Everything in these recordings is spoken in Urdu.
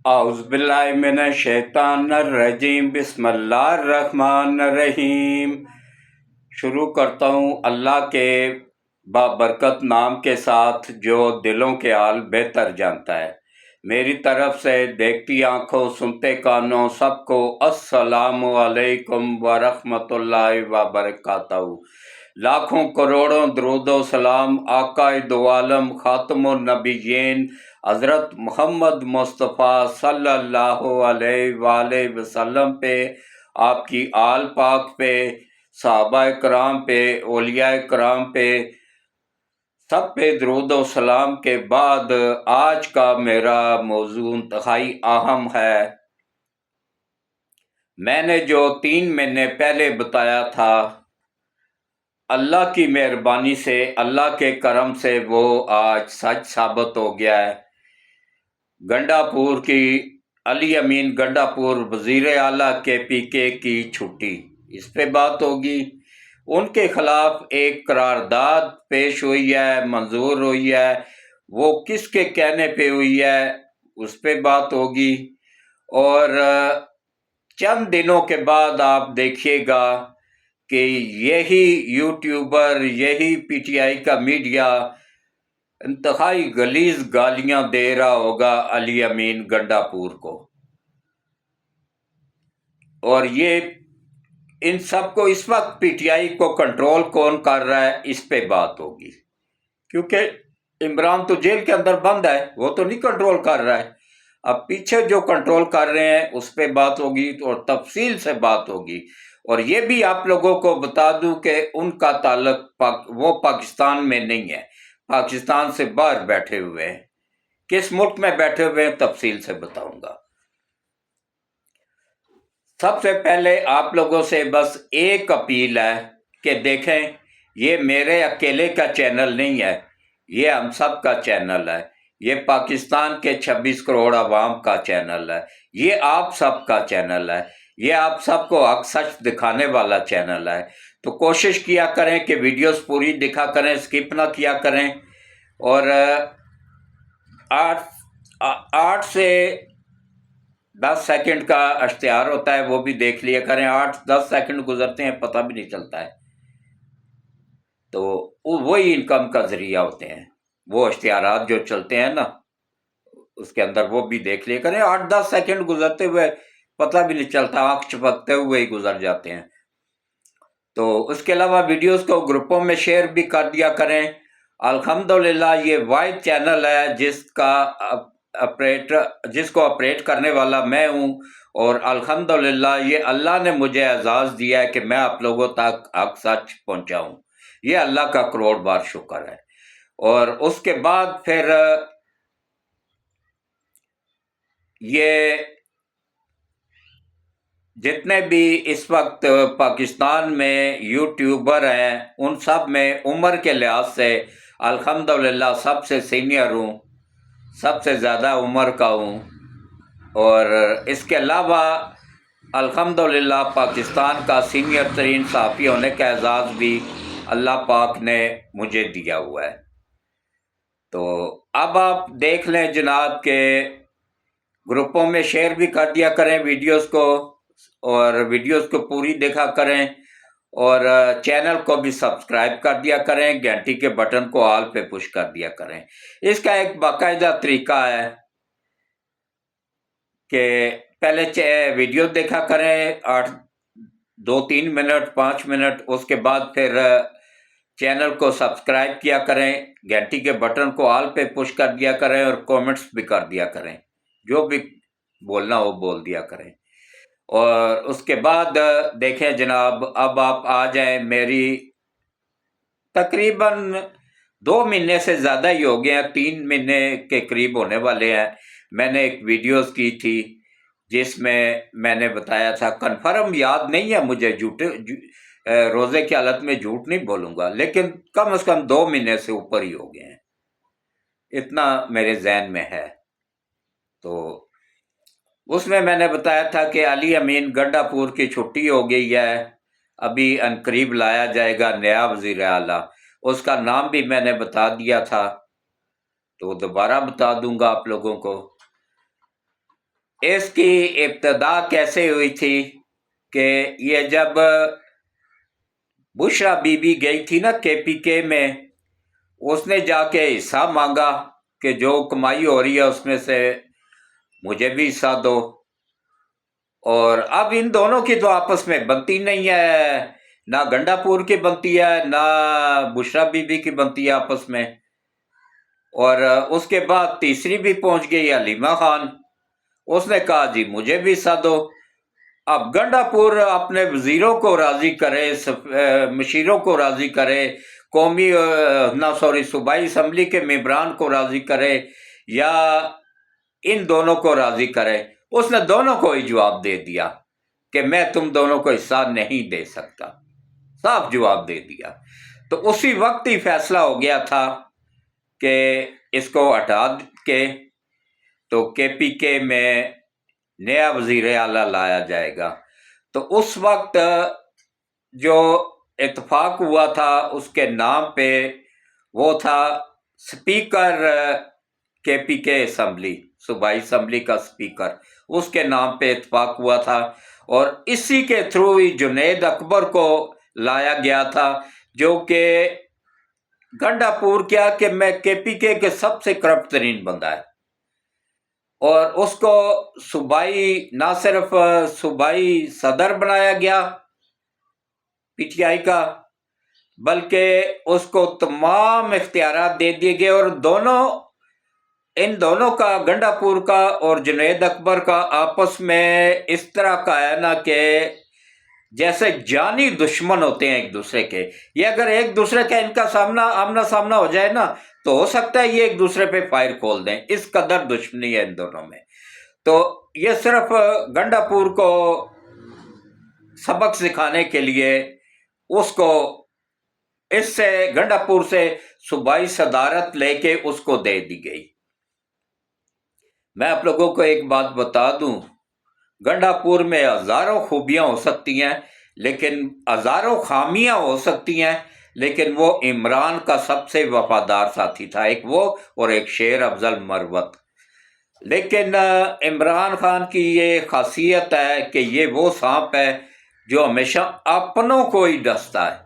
اعوذ باللہ من الشیطان الرجیم، بسم اللہ الرحمن الرحیم۔ شروع کرتا ہوں اللہ کے بابرکت نام کے ساتھ جو دلوں کے حال بہتر جانتا ہے۔ میری طرف سے دیکھتی آنکھوں سنتے کانوں سب کو السلام علیکم ورحمۃ اللہ وبرکاتہ۔ لاکھوں کروڑوں درود و سلام آقا دو عالم خاتم النبیین حضرت محمد مصطفیٰ صلی اللہ علیہ وآلہ وسلم پہ، آپ کی آل پاک پہ، صحابہ کرام پہ، اولیاء کرام پہ، سب پہ درود و سلام کے بعد آج کا میرا موضوع انتہائی اہم ہے۔ میں نے جو 3 مہینے پہلے بتایا تھا، اللہ کی مہربانی سے، اللہ کے کرم سے وہ آج سچ ثابت ہو گیا ہے۔ گنڈا پور کی علی امین گنڈا پور وزیر اعلیٰ کے پی کے کی چھٹی، اس پہ بات ہوگی۔ ان کے خلاف ایک قرارداد پیش ہوئی ہے، منظور ہوئی ہے، وہ کس کے کہنے پہ ہوئی ہے اس پہ بات ہوگی۔ اور چند دنوں کے بعد آپ دیکھیے گا کہ یہی یوٹیوبر، یہی پی ٹی آئی کا میڈیا انتہائی غلیظ گالیاں دے رہا ہوگا علی امین گنڈا پور کو، اور یہ ان سب کو اس وقت پی ٹی آئی کو کنٹرول کون کر رہا ہے اس پہ بات ہوگی، کیونکہ عمران تو جیل کے اندر بند ہے، وہ تو نہیں کنٹرول کر رہا ہے۔ اب پیچھے جو کنٹرول کر رہے ہیں اس پہ بات ہوگی اور تفصیل سے بات ہوگی۔ اور یہ بھی آپ لوگوں کو بتا دوں کہ ان کا تعلق وہ پاکستان میں نہیں ہے، پاکستان سے باہر بیٹھے ہوئے ہیں۔ کس ملک میں بیٹھے ہوئے ہیں تفصیل سے بتاؤں گا۔ سب سے پہلے آپ لوگوں سے بس ایک اپیل ہے کہ دیکھیں، یہ میرے اکیلے کا چینل نہیں ہے، یہ ہم سب کا چینل ہے، یہ پاکستان کے 26 کروڑ عوام کا چینل ہے، یہ آپ سب کا چینل ہے، یہ آپ سب کو حق سچ دکھانے والا چینل ہے۔ تو کوشش کیا کریں کہ ویڈیوز پوری دکھا کریں، سکپ نہ کیا کریں، اور 8 سے 10 سیکنڈ کا اشتہار ہوتا ہے، وہ بھی دیکھ لیا کریں۔ 8-10 سیکنڈ گزرتے ہیں پتہ بھی نہیں چلتا ہے، تو وہی انکم کا ذریعہ ہوتے ہیں، وہ اشتہارات جو چلتے ہیں نا اس کے اندر وہ بھی دیکھ لیا کریں۔ 8-10 سیکنڈ گزرتے ہوئے پتہ بھی نہیں چلتا، آنکھ چپکتے ہوئے ہی گزر جاتے ہیں۔ تو اس کے علاوہ ویڈیوز کو گروپوں میں شیئر بھی کر دیا کریں۔ الحمدللہ یہ واحد چینل ہے جس کو آپریٹ کرنے والا میں ہوں، اور الحمدللہ یہ اللہ نے مجھے اعزاز دیا ہے کہ میں آپ لوگوں تک حق سچ پہنچاؤں، یہ اللہ کا کروڑ بار شکر ہے۔ اور اس کے بعد پھر یہ جتنے بھی اس وقت پاکستان میں یوٹیوبر ہیں ان سب میں عمر کے لحاظ سے الحمدللہ سب سے سینئر ہوں، سب سے زیادہ عمر کا ہوں، اور اس کے علاوہ الحمدللہ پاکستان کا سینئر ترین صحافی ہونے کا اعزاز بھی اللہ پاک نے مجھے دیا ہوا ہے۔ تو اب آپ دیکھ لیں جناب کہ گروپوں میں شیئر بھی کر دیا کریں ویڈیوز کو، اور ویڈیوز کو پوری دیکھا کریں، اور چینل کو بھی سبسکرائب کر دیا کریں، گھنٹی کے بٹن کو آل پہ پش کر دیا کریں۔ اس کا ایک باقاعدہ طریقہ ہے کہ پہلے ویڈیو دیکھا کریں 2-3 منٹ 5 منٹ، اس کے بعد پھر چینل کو سبسکرائب کیا کریں، گھنٹی کے بٹن کو آل پہ پش کر دیا کریں، اور کومنٹس بھی کر دیا کریں، جو بھی بولنا ہو بول دیا کریں۔ اور اس کے بعد دیکھیں جناب، اب آپ آ جائیں، میری تقریباً 2 مہینے سے زیادہ ہی ہو گئے ہیں، 3 مہینے کے قریب ہونے والے ہیں۔ میں نے ایک ویڈیوز کی تھی جس میں نے بتایا تھا، کنفرم یاد نہیں ہے مجھے، روزے کی حالت میں جھوٹ نہیں بولوں گا، لیکن کم از کم 2 مہینے سے اوپر ہی ہو گئے ہیں، اتنا میرے ذہن میں ہے۔ تو اس میں نے بتایا تھا کہ علی امین گنڈا پور کی چھٹی ہو گئی ہے، ابھی عنقریب لایا جائے گا نیا وزیر اعلیٰ، اس کا نام بھی میں نے بتا دیا تھا، تو دوبارہ بتا دوں گا آپ لوگوں کو۔ اس کی ابتدا کیسے ہوئی تھی کہ یہ جب بشرا بی بی گئی تھی نا KPK میں، اس نے جا کے حصہ مانگا کہ جو کمائی ہو رہی ہے اس میں سے مجھے بھی حصہ دو، اور اب ان دونوں کی تو آپس میں بنتی نہیں ہے، نہ گنڈا پور کی بنتی ہے نہ بشرا بی بی کی بنتی ہے آپس میں۔ اور اس کے بعد تیسری بھی پہنچ گئی حلیمہ خان، اس نے کہا جی مجھے بھی حصہ دو۔ اب گنڈا پور اپنے وزیروں کو راضی کرے، مشیروں کو راضی کرے، قومی صوبائی اسمبلی کے ممبران کو راضی کرے یا ان دونوں کو راضی کرے، اس نے دونوں کو ہی جواب دے دیا کہ میں تم دونوں کو حصہ نہیں دے سکتا، صاف جواب دے دیا۔ تو اسی وقت ہی فیصلہ ہو گیا تھا کہ اس کو ہٹا کے تو KPK میں نیا وزیر اعلیٰ لایا جائے گا۔ تو اس وقت جو اتفاق ہوا تھا اس کے نام پہ وہ تھا اسپیکر KPK اسمبلی، صوبائی اسمبلی کا اسپیکر، اس کے نام پہ اتفاق ہوا تھا، اور اسی کے تھرو ہی جنید اکبر کو لایا گیا تھا، جو کہ گنڈا پور کیا کہ میں KPK کے سب سے کرپٹ ترین بندہ ہے، اور اس کو صوبائی نہ صرف صوبائی صدر بنایا گیا PTI کا، بلکہ اس کو تمام اختیارات دے دیے گئے، اور ان دونوں کا، گنڈا پور کا اور جنید اکبر کا، آپس میں اس طرح کا ہے نا کہ جیسے جانی دشمن ہوتے ہیں ایک دوسرے کے۔ یہ اگر ایک دوسرے کا ان کا آمنا سامنا ہو جائے نا تو ہو سکتا ہے یہ ایک دوسرے پہ فائر کھول دیں، اس قدر دشمنی ہے ان دونوں میں۔ تو یہ صرف گنڈا پور کو سبق سکھانے کے لیے اس کو اس سے گنڈا پور سے صوبائی صدارت لے کے اس کو دے دی گئی۔ میں آپ لوگوں کو ایک بات بتا دوں، گنڈا پور میں ہزاروں خوبیاں ہو سکتی ہیں لیکن ہزاروں خامیاں ہو سکتی ہیں، لیکن وہ عمران کا سب سے وفادار ساتھی تھا، ایک وہ اور ایک شیر افضل مروت۔ لیکن عمران خان کی یہ خاصیت ہے کہ یہ وہ سانپ ہے جو ہمیشہ اپنوں کو ہی ڈستا ہے۔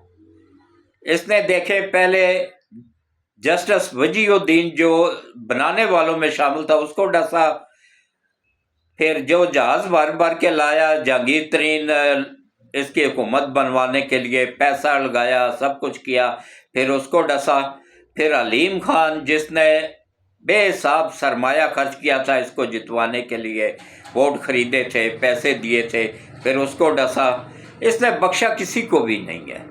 اس نے دیکھے پہلے جسٹس وجیہ الدین جو بنانے والوں میں شامل تھا اس کو ڈسا، پھر جو جہاز بھر کے لایا جہانگیر ترین اس کی حکومت بنوانے کے لیے پیسہ لگایا، سب کچھ کیا، پھر اس کو ڈسا، پھر حلیم خان جس نے بے حساب سرمایہ خرچ کیا تھا اس کو جتوانے کے لیے، ووٹ خریدے تھے، پیسے دیے تھے، پھر اس کو ڈسا۔ اس نے بخشا کسی کو بھی نہیں ہے،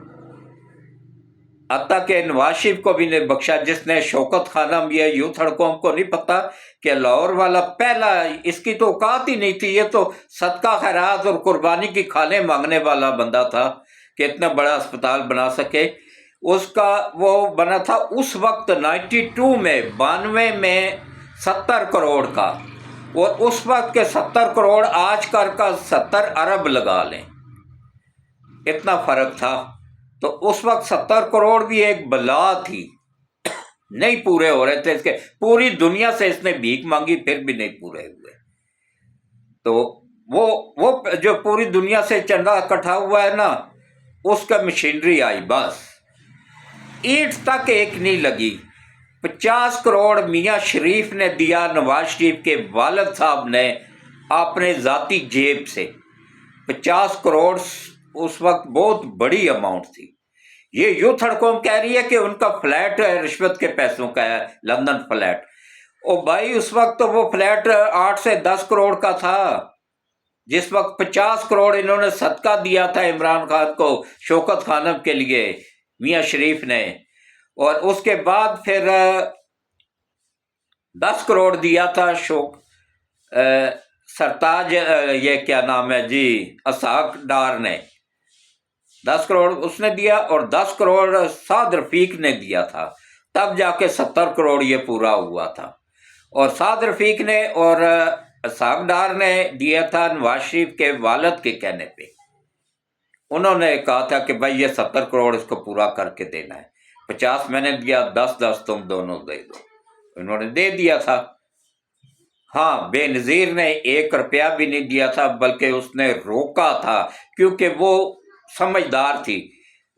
حتیٰ کہ نواز شریف کو بھی نہیں بخشا، جس نے شوکت خانم یہ یوتھ قوم کو نہیں پتا کہ لاہور والا پہلا، اس کی تو اوقات ہی نہیں تھی، یہ تو صدقہ خیرات اور قربانی کی کھالیں مانگنے والا بندہ تھا کہ اتنا بڑا اسپتال بنا سکے۔ اس کا وہ بنا تھا اس وقت 92 میں، 92 میں 70 کروڑ کا، اور اس وقت کے 70 کروڑ آج کا 70 ارب لگا لیں، اتنا فرق تھا۔ تو اس وقت 70 کروڑ بھی ایک بلا تھی، نہیں پورے ہو رہے تھے اس کے، پوری دنیا سے اس نے بھیک مانگی پھر بھی نہیں پورے ہوئے۔ تو وہ جو پوری دنیا سے چندہ اکٹھا ہوا ہے نا، اس کا مشینری آئی، بس اینٹ تک ایک نہیں لگی۔ 50 کروڑ میاں شریف نے دیا، نواز شریف کے والد صاحب نے اپنے ذاتی جیب سے 50 کروڑ، اس وقت بہت بڑی اماؤنٹ تھی۔ یہ یوتھ قوم کہہ رہی ہے کہ ان کا فلیٹ رشوت کے پیسوں کا ہے، لندن فلیٹ۔ او بھائی اس وقت تو وہ فلیٹ 8 سے 10 کروڑ کا تھا، جس وقت 50 کروڑ انہوں نے صدقہ دیا تھا عمران خان کو، شوکت خانم کے لیے، میاں شریف نے، اور اس کے بعد پھر 10 کروڑ دیا تھا سرتاج، یہ کیا نام ہے جی، اسحاق ڈار نے، 10 کروڑ اس نے دیا، اور 10 کروڑ سعد رفیق نے دیا تھا، تب جا کے 70 کروڑ یہ پورا ہوا تھا۔ اور سعد رفیق نے اور اسحاق ڈار نے دیا تھا نواز شریف کے والد کے کہنے پہ، انہوں نے کہا تھا کہ بھائی یہ 70 کروڑ اس کو پورا کر کے دینا ہے، 50 میں نے دیا، 10 تم دونوں دے دو، انہوں نے دے دیا تھا۔ ہاں، بے نظیر نے 1 روپیہ بھی نہیں دیا تھا، بلکہ اس نے روکا تھا، کیونکہ وہ سمجھدار تھی۔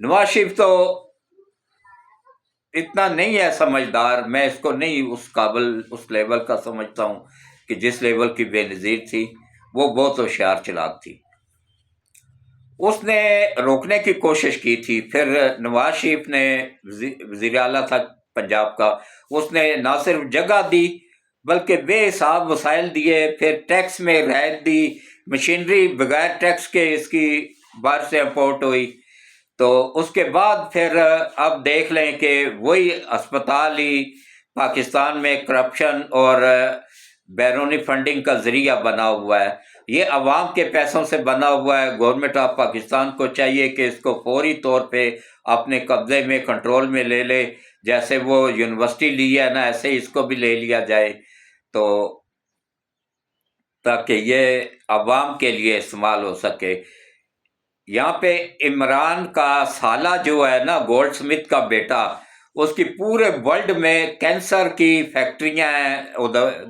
نواز شریف تو اتنا نہیں ہے سمجھدار، میں اس کو نہیں اس قابل اس لیول کا سمجھتا ہوں کہ جس لیول کی بے نظیر تھی۔ وہ بہت ہوشیار چلاک تھی، اس نے روکنے کی کوشش کی تھی۔ پھر نواز شریف نے، وزیر اعلیٰ تھا پنجاب کا، اس نے نہ صرف جگہ دی بلکہ بے حساب وسائل دیے، پھر ٹیکس میں رعایت دی، مشینری بغیر ٹیکس کے اس کی باہر سے امپورٹ ہوئی۔ تو اس کے بعد پھر اب دیکھ لیں کہ وہی اسپتال ہی پاکستان میں کرپشن اور بیرونی فنڈنگ کا ذریعہ بنا ہوا ہے۔ یہ عوام کے پیسوں سے بنا ہوا ہے۔ گورنمنٹ آف پاکستان کو چاہیے کہ اس کو فوری طور پہ اپنے قبضے میں، کنٹرول میں لے لے، جیسے وہ یونیورسٹی لی ہے نا، ایسے اس کو بھی لے لیا جائے، تو تاکہ یہ عوام کے لیے استعمال ہو سکے۔ یہاں پہ عمران کا سالہ جو ہے نا، گولڈ سمتھ کا بیٹا، اس کی پورے ورلڈ میں کینسر کی فیکٹریاں ہیں،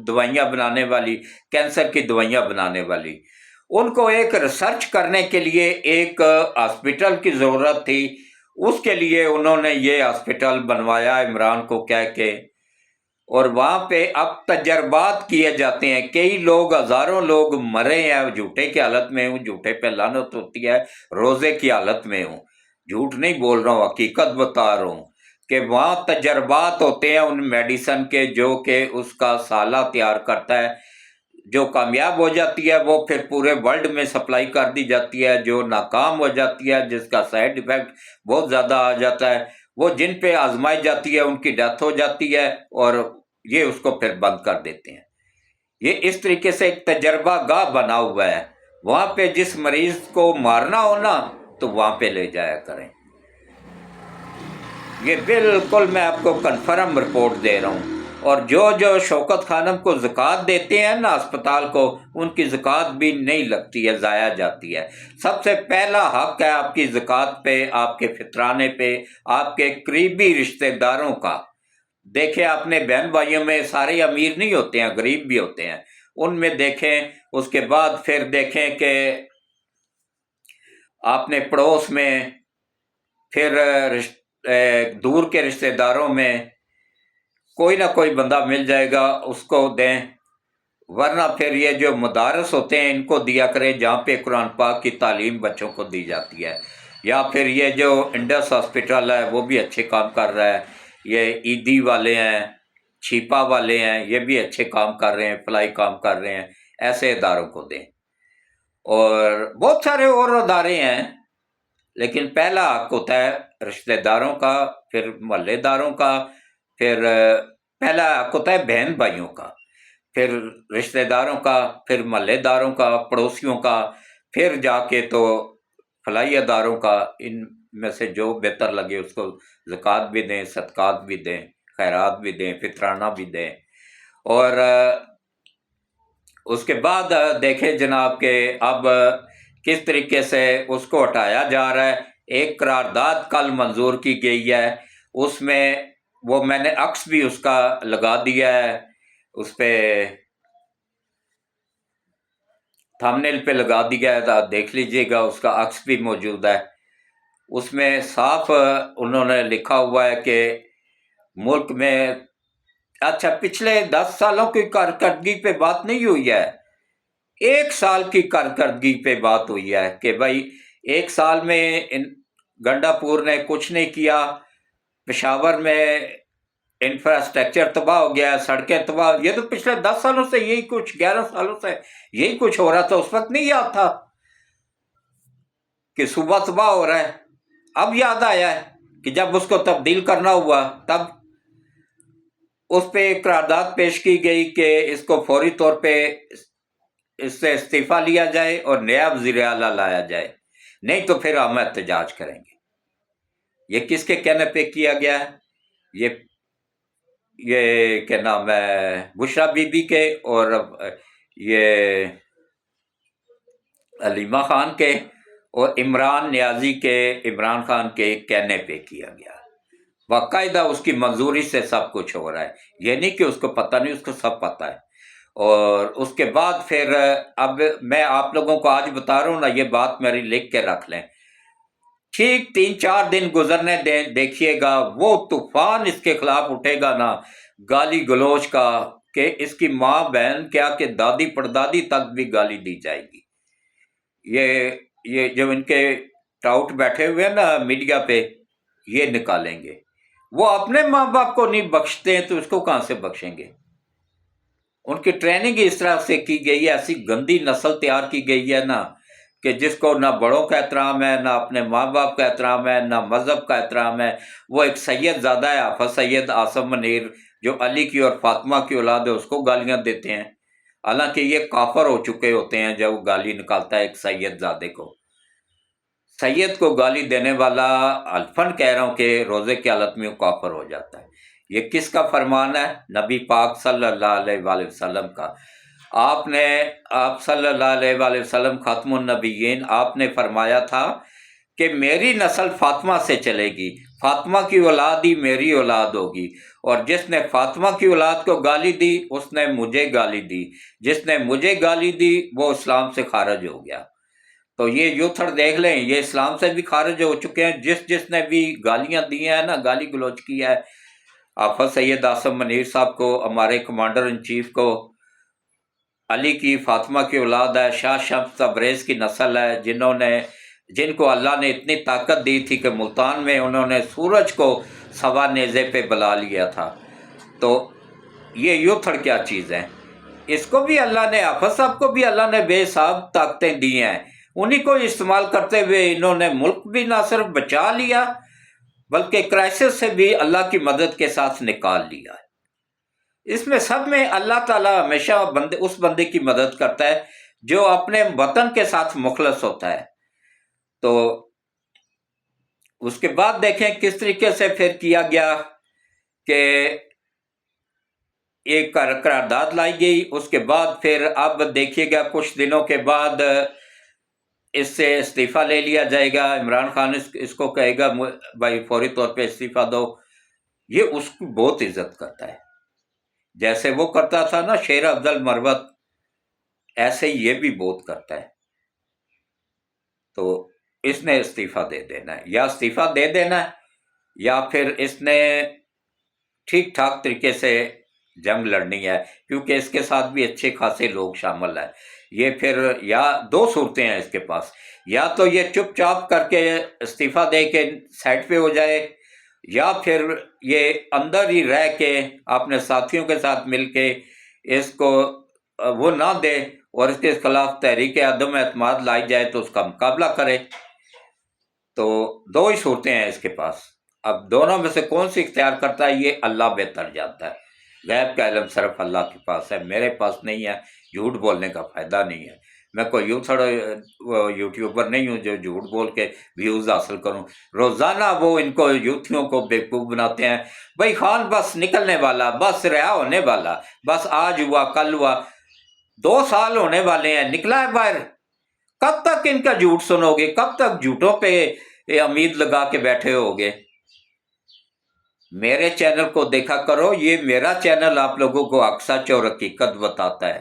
دوائیاں بنانے والی، کینسر کی دوائیاں بنانے والی۔ ان کو ایک ریسرچ کرنے کے لیے ایک ہاسپٹل کی ضرورت تھی، اس کے لیے انہوں نے یہ ہاسپٹل بنوایا عمران کو کہہ کے، اور وہاں پہ اب تجربات کیے جاتے ہیں۔ کئی لوگ، ہزاروں لوگ مرے ہیں، جھوٹے کی حالت میں ہوں، جھوٹے پہ لعنت ہوتی ہے، روزے کی حالت میں ہوں، جھوٹ نہیں بول رہا ہوں، حقیقت بتا رہا ہوں کہ وہاں تجربات ہوتے ہیں ان میڈیسن کے، جو کہ اس کا سالہ تیار کرتا ہے۔ جو کامیاب ہو جاتی ہے وہ پھر پورے ورلڈ میں سپلائی کر دی جاتی ہے، جو ناکام ہو جاتی ہے، جس کا سائیڈ ایفیکٹ بہت زیادہ آ جاتا ہے، وہ جن پہ آزمائی جاتی ہے ان کی ڈیتھ ہو جاتی ہے، اور یہ اس کو پھر بند کر دیتے ہیں۔ یہ اس طریقے سے ایک تجربہ گاہ بنا ہوا ہے، وہاں پہ جس مریض کو مارنا ہو نا تو وہاں پہ لے جایا کریں۔ یہ بالکل میں آپ کو کنفرم رپورٹ دے رہا ہوں۔ اور جو شوکت خانم کو زکوٰۃ دیتے ہیں نا اسپتال کو، ان کی زکوٰۃ بھی نہیں لگتی ہے، ضائع جاتی ہے۔ سب سے پہلا حق ہے آپ کی زکوٰۃ پہ، آپ کے فطرانے پہ، آپ کے قریبی رشتہ داروں کا۔ دیکھیں اپنے بہن بھائیوں میں سارے امیر نہیں ہوتے ہیں، غریب بھی ہوتے ہیں، ان میں دیکھیں۔ اس کے بعد پھر دیکھیں کہ آپ نے پڑوس میں، پھر دور کے رشتہ داروں میں کوئی نہ کوئی بندہ مل جائے گا، اس کو دیں، ورنہ پھر یہ جو مدارس ہوتے ہیں ان کو دیا کریں، جہاں پہ قرآن پاک کی تعلیم بچوں کو دی جاتی ہے۔ یا پھر یہ جو انڈس ہاسپٹل ہے وہ بھی اچھے کام کر رہا ہے، یہ عیدی والے ہیں، چھیپا والے ہیں، یہ بھی اچھے کام کر رہے ہیں، فلائی کام کر رہے ہیں، ایسے اداروں کو دیں۔ اور بہت سارے اور ادارے ہیں، لیکن پہلا حق ہوتا ہے رشتہ داروں کا، پھر محلے داروں کا، پھر پہلا حق ہوتا ہے بہن بھائیوں کا، پھر رشتہ داروں کا، پھر محلے داروں کا، پڑوسیوں کا، پھر جا کے تو فلاحی اداروں کا۔ ان میں سے جو بہتر لگے اس کو زکوٰۃ بھی دیں، صدقات بھی دیں، خیرات بھی دیں، فطرانہ بھی دیں۔ اور اس کے بعد دیکھیں جناب کہ اب کس طریقے سے اس کو ہٹایا جا رہا ہے۔ ایک قرارداد کل منظور کی گئی ہے، اس میں وہ میں نے عکس بھی اس کا لگا دیا ہے، اس پہ تھمبنیل پہ لگا دیا ہے، دیکھ لیجئے گا، اس کا عکس بھی موجود ہے۔ اس میں صاف انہوں نے لکھا ہوا ہے کہ ملک میں، اچھا پچھلے 10 سالوں کی کارکردگی پہ بات نہیں ہوئی ہے، 1 سال کی کارکردگی پہ بات ہوئی ہے کہ بھائی 1 سال میں گنڈا پور نے کچھ نہیں کیا، پشاور میں انفراسٹرکچر تباہ ہو گیا، سڑکیں تباہ، یہ تو پچھلے 10 سالوں سے یہی کچھ، 11 سالوں سے یہی کچھ ہو رہا تھا۔ اس وقت نہیں یاد تھا کہ صوبہ تباہ ہو رہا ہے؟ اب یاد آیا ہے کہ جب اس کو تبدیل کرنا ہوا تب اس پہ ایک قرارداد پیش کی گئی کہ اس کو فوری طور پہ اس سے استعفیٰ لیا جائے اور نیا وزیر اعلیٰ لایا جائے، نہیں تو پھر ہم احتجاج کریں گے۔ یہ کس کے کہنے پہ کیا گیا ہے؟ یہ کیا نام ہے، بشرا بی بی کے اور یہ علیمہ خان کے اور عمران نیازی کے، عمران خان کے کہنے پہ کیا گیا۔ باقاعدہ اس کی منظوری سے سب کچھ ہو رہا ہے، یہ نہیں کہ اس کو پتہ نہیں، اس کو سب پتہ ہے۔ اور اس کے بعد پھر اب میں آپ لوگوں کو آج بتا رہا ہوں نا، یہ بات میری لکھ کے رکھ لیں، ٹھیک 3-4 دن گزرنے دیں، دیکھیے گا وہ طوفان اس کے خلاف اٹھے گا نا گالی گلوچ کا، کہ اس کی ماں بہن کیا کہ دادی پردادی تک بھی گالی دی جائے گی۔ یہ جو ان کے ٹاؤٹ بیٹھے ہوئے ہیں نا میڈیا پہ، یہ نکالیں گے۔ وہ اپنے ماں باپ کو نہیں بخشتے ہیں تو اس کو کہاں سے بخشیں گے؟ ان کی ٹریننگ اس طرح سے کی گئی ہے، ایسی گندی نسل تیار کی گئی ہے نا کہ جس کو نہ بڑوں کا احترام ہے، نہ اپنے ماں باپ کا احترام ہے، نہ مذہب کا احترام ہے۔ وہ ایک سید زادہ ہے حافظ سید آصف منیر، جو علی کی اور فاطمہ کی اولاد ہے، اس کو گالیاں دیتے ہیں، حالانکہ یہ کافر ہو چکے ہوتے ہیں جب وہ گالی نکالتا ہے ایک سید زادے کو۔ سید کو گالی دینے والا الفن کہہ رہا ہوں کہ روزے کی حالت میں وہ کافر ہو جاتا ہے۔ یہ کس کا فرمان ہے؟ نبی پاک صلی اللہ علیہ وآلہ وسلم کا۔ آپ صلی اللہ علیہ وآلہ وسلم خاتم النبیین، آپ نے فرمایا تھا کہ میری نسل فاطمہ سے چلے گی، فاطمہ کی اولاد ہی میری اولاد ہوگی، اور جس نے فاطمہ کی اولاد کو گالی دی اس نے مجھے گالی دی، جس نے مجھے گالی دی وہ اسلام سے خارج ہو گیا۔ تو یہ یوتھڑ دیکھ لیں، یہ اسلام سے بھی خارج ہو چکے ہیں۔ جس نے بھی گالیاں دی ہیں نا، گالی گلوچ کی ہے، حافظ سید آصف منیر صاحب کو، ہمارے کمانڈر ان چیف کو، علی کی فاطمہ کی اولاد ہے، شاہ شمس تبریز کی نسل ہے، جن کو اللہ نے اتنی طاقت دی تھی کہ ملتان میں انہوں نے سورج کو سوا نیزے پہ بلا لیا تھا۔ تو یہ یوتھڑ کیا چیز ہے؟ اس کو بھی اللہ نے، حافظ صاحب کو بھی اللہ نے بے حساب طاقتیں دی ہیں، انہی کو استعمال کرتے ہوئے انہوں نے ملک بھی نہ صرف بچا لیا بلکہ کرائسس سے بھی اللہ کی مدد کے ساتھ نکال لیا ہے۔ اس میں سب میں اللہ تعالیٰ ہمیشہ اس بندے کی مدد کرتا ہے جو اپنے وطن کے ساتھ مخلص ہوتا ہے۔ تو اس کے بعد دیکھیں کس طریقے سے پھر کیا گیا کہ ایک قرارداد لائی گئی۔ اس کے بعد پھر اب دیکھیے گا کچھ دنوں کے بعد اس سے استعفیٰ لے لیا جائے گا۔ عمران خان اس کو کہے گا بھائی فوری طور پہ استعفیٰ دو۔ یہ اس کو بہت عزت کرتا ہے، جیسے وہ کرتا تھا نا شیر افضل مروت، ایسے یہ بھی بہت کرتا ہے۔ تو اس نے استعفیٰ دے دینا ہے، یا استعفیٰ دے دینا ہے یا پھر اس نے ٹھیک ٹھاک طریقے سے جنگ لڑنی ہے، کیونکہ اس کے ساتھ بھی اچھے خاصے لوگ شامل ہیں۔ یہ پھر یا دو صورتیں ہیں اس کے پاس، یا تو یہ چپ چاپ کر کے استعفیٰ دے کے سائڈ پہ ہو جائے، یا پھر یہ اندر ہی رہ کے اپنے ساتھیوں کے ساتھ مل کے اس کو وہ نہ دے اور اس کے خلاف تحریک عدم اعتماد لائی جائے تو اس کا مقابلہ کرے۔ تو دو ہی صورتیں ہیں اس کے پاس، اب دونوں میں سے کون سی اختیار کرتا ہے یہ اللہ بہتر جانتا ہے۔ غیب کا علم صرف اللہ کے پاس ہے، میرے پاس نہیں ہے، جھوٹ بولنے کا فائدہ نہیں ہے۔ میں کوئی یوٹیوبر نہیں ہوں جو جھوٹ بول کے ویوز حاصل کروں۔ روزانہ وہ ان کو یوتھیوں کو بیوقوف بناتے ہیں، بھائی خان بس نکلنے والا، بس رہا ہونے والا، بس آج ہوا کل ہوا، 2 سال ہونے والے ہیں، نکلا ہے باہر۔ کب تک ان کا جھوٹ سنو گے؟ کب تک جھوٹوں پہ امید لگا کے بیٹھے ہوگے؟ میرے چینل کو دیکھا کرو، یہ میرا چینل آپ لوگوں کو حق سچ اور حقیقت بتاتا ہے۔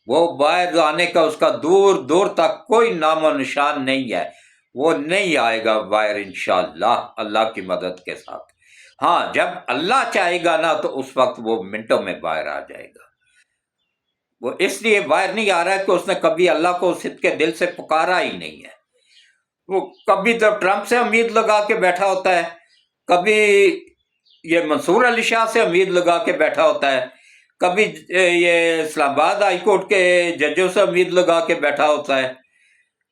وہ باہر آنے کا اس کا دور دور تک کوئی نام و نشان نہیں ہے، وہ نہیں آئے گا باہر انشاءاللہ اللہ کی مدد کے ساتھ۔ ہاں جب اللہ چاہے گا نا تو اس وقت وہ منٹوں میں باہر آ جائے گا۔ وہ اس لیے باہر نہیں آ رہا ہے کہ اس نے کبھی اللہ کو صدق کے دل سے پکارا ہی نہیں ہے۔ وہ کبھی تو ٹرمپ سے امید لگا کے بیٹھا ہوتا ہے، کبھی یہ منصور علی شاہ سے امید لگا کے بیٹھا ہوتا ہے، کبھی یہ اسلام آباد ہائی کورٹ کے ججوں سے امید لگا کے بیٹھا ہوتا ہے۔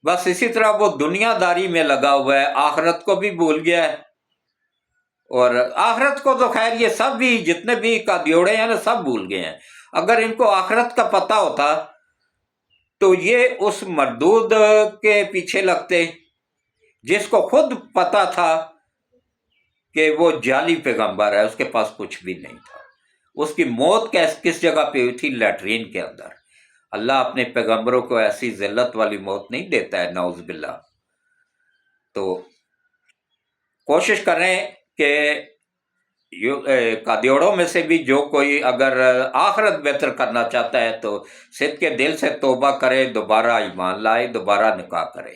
بس اسی طرح وہ دنیا داری میں لگا ہوا ہے، آخرت کو بھی بھول گیا ہے۔ اور آخرت کو تو خیر یہ سب بھی جتنے بھی کادیوڑے ہیں نا سب بھول گئے ہیں۔ اگر ان کو آخرت کا پتہ ہوتا تو یہ اس مردود کے پیچھے لگتے جس کو خود پتہ تھا کہ وہ جعلی پیغمبر ہے، اس کے پاس کچھ بھی نہیں تھا۔ اس کی موت کس جگہ پہ ہوئی تھی؟ لیٹرین کے اندر۔ اللہ اپنے پیغمبروں کو ایسی ذلت والی موت نہیں دیتا ہے، نعوذ باللہ۔ تو کوشش کریں کہ قادیوڑوں میں سے بھی جو کوئی اگر آخرت بہتر کرنا چاہتا ہے تو صدق کے دل سے توبہ کرے، دوبارہ ایمان لائے، دوبارہ نکاح کرے۔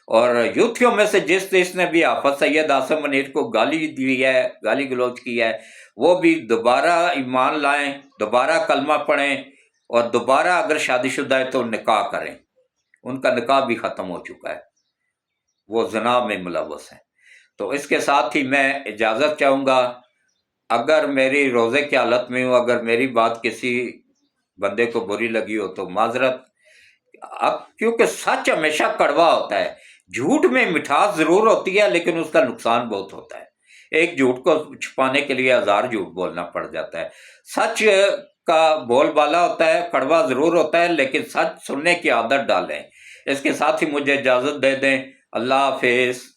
اور یوتھیوں میں سے جس نے بھی حافظ سید عاصم منیر کو گالی دی ہے، گالی گلوچ کی ہے، وہ بھی دوبارہ ایمان لائیں، دوبارہ کلمہ پڑھیں، اور دوبارہ اگر شادی شدہ ہے تو نکاح کریں۔ ان کا نکاح بھی ختم ہو چکا ہے، وہ زنا میں ملوث ہیں۔ تو اس کے ساتھ ہی میں اجازت چاہوں گا، اگر میری روزے کی حالت میں ہوں، اگر میری بات کسی بندے کو بری لگی ہو تو معذرت۔ اب کیونکہ سچ ہمیشہ کڑوا ہوتا ہے، جھوٹ میں مٹھاس ضرور ہوتی ہے لیکن اس کا نقصان بہت ہوتا ہے۔ ایک جھوٹ کو چھپانے کے لیے 1000 جھوٹ بولنا پڑ جاتا ہے۔ سچ کا بول بالا ہوتا ہے، کڑوا ضرور ہوتا ہے لیکن سچ سننے کی عادت ڈالیں۔ اس کے ساتھ ہی مجھے اجازت دے دیں، اللہ حافظ۔